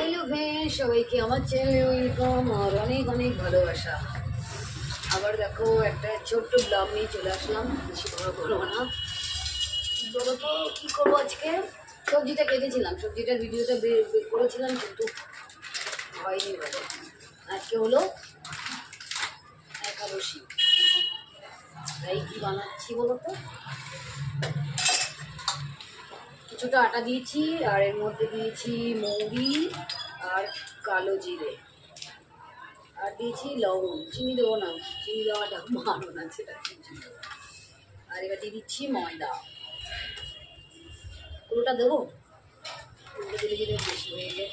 Hello friend, সবাইকে আমার চ্যানেলে ওয়েলকাম আর অনেক অনেক ভালোবাসা। আবার দেখো একটা ছোট্ট ব্লগ নিয়ে চলে আসলাম, বেশি বড় করবো না। বলো তো কী করবো আজকে? সবজিটা কেটেছিলাম, সবজিটার ভিডিওটা বের করেছিলাম কিন্তু হয়নি বলে। আজকে হলো একাদশী, তাই কি বানাচ্ছি বলো তো? কিছুটা আটা দিয়েছি আর এর মধ্যে দিয়েছি মৌরি আর কালো জিরে, আর দিয়েছি লবণ। চিনি দেবো না, চিনি দেওয়াটা ভালো না, সেটা চিনি দেবো। আর এবার দিয়ে দিচ্ছি ময়দা, পুরোটা দেবো। পুরোটা দিলে দিলে বেশি হয়ে যায়।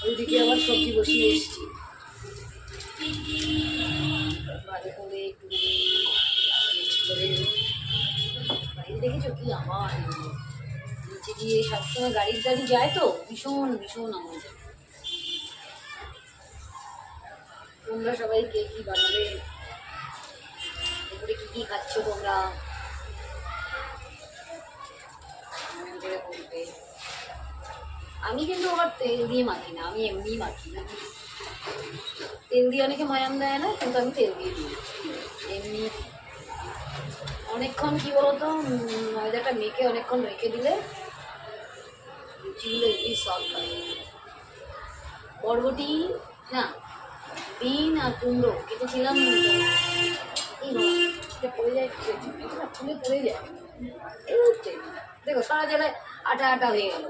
ওইদিকে আবার সবজি বসিয়ে এসছি, ভালো করে একটু করে। বাইরে দেখেছো কি আমার নিচে দিয়ে সবসময় গাড়ি যায় তো, ভীষণ ভীষণ আওয়াজ। তোমরা সবাই কে কি বানাবে, দুপুরে কি কি খাচ্ছ তোমরা করে বলবে। আমি কিন্তু আবার তেল দিয়ে মাখি না, আমি এমনিই মাখি না। তেল দিয়ে অনেকে ময়াম দেয় না, কিন্তু আমি তেল দিয়ে দিই এমনি। অনেকক্ষণ কি বলতো, ময়দাটা মেখে অনেকক্ষণ রেখে দিলে লুচিগুলো এমনি সফট হয়। বরবটি না, বিন আর কুমড়ো কেটেছিলাম, পড়ে যায়, ফুলে পড়ে যায়। এই হচ্ছে দেখো, সারা জায়গায় আটা আটা হয়ে গেল।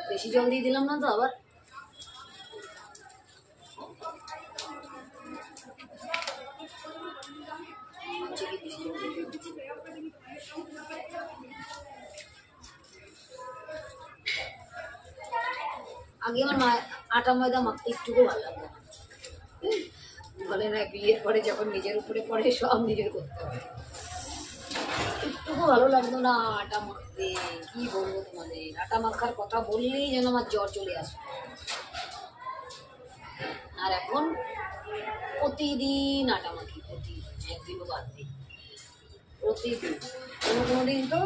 বেশি জল দিয়ে দিলাম না তো আবার। আগে আমার মা আটা ময়দা মাখতে একটুকু ভালো লাগতো না, বলে না বিয়ের পরে যখন নিজের উপরে পড়ে সব নিজের করতে হয়। একটুকু ভালো লাগতো না আটা মাখতে। কি বলবো তোমাদের, আটা মাখার কথা বললেই যেন আমার জ্বর চলে আসতো। আর এখন প্রতিদিন আটা মাখি, প্রতিদিন, একদিনও বাদ দিই, প্রতিদিন। কোনো দিন তো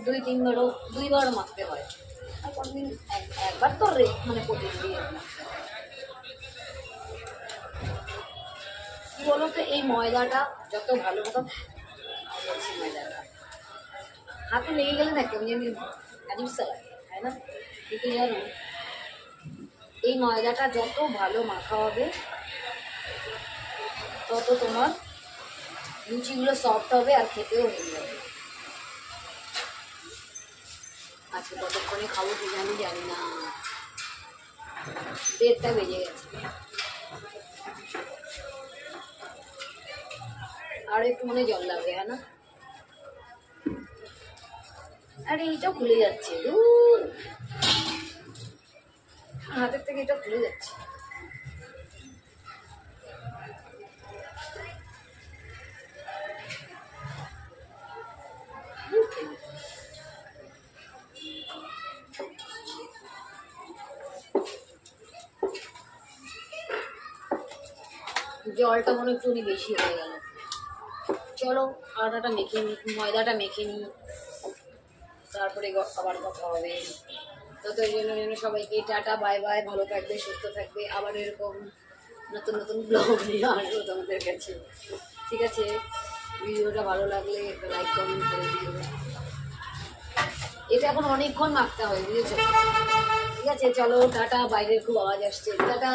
2-3বার মাখতে হয়, আর কোনোদিন একবার তো মানে প্রতিদিন মাখতে হয়। কি বলো তো, এই ময়দাটা যত ভালো মতো বলছি, ময়দাটা হাতে লেগে গেলে না কেমন যেন আজীবসা লাগে, তাই না? কিন্তু জানো, এই ময়দাটা যত ভালো মাখা হবে তত তোমার লুচিগুলো সফট হবে আর খেতেও হয়ে যাবে। আজকে কতক্ষণে খাবো কি জানি না, 1:30টা বেজে গেছে। আর একটু মনে জল লাগবে, হ্যাঁ না? আরে এইটা খুলে যাচ্ছে, হাতের থেকে এটা খুলে যাচ্ছে। জলটা মনে একটু বেশি হয়ে গেল। চলো আটাটা মেখে নিই, ময়দাটা মেখে নিই, তারপরে আবার কথা হবে। তত জন্য সবাইকে টাটা, বাই বাই, ভালো থাকবে, সুস্থ থাকবে। আবার এরকম নতুন নতুন ব্লগ নিয়ে আসবো তোমাদের কাছে, ঠিক আছে? ভিডিওটা ভালো লাগলে একটা লাইক কমেন্ট করে দিও। এটা এখন অনেকক্ষণ মাখতে হয়, বুঝেছো? ঠিক আছে, চলো টাটা। বাইরের খুব আওয়াজ আসছে, টাটা।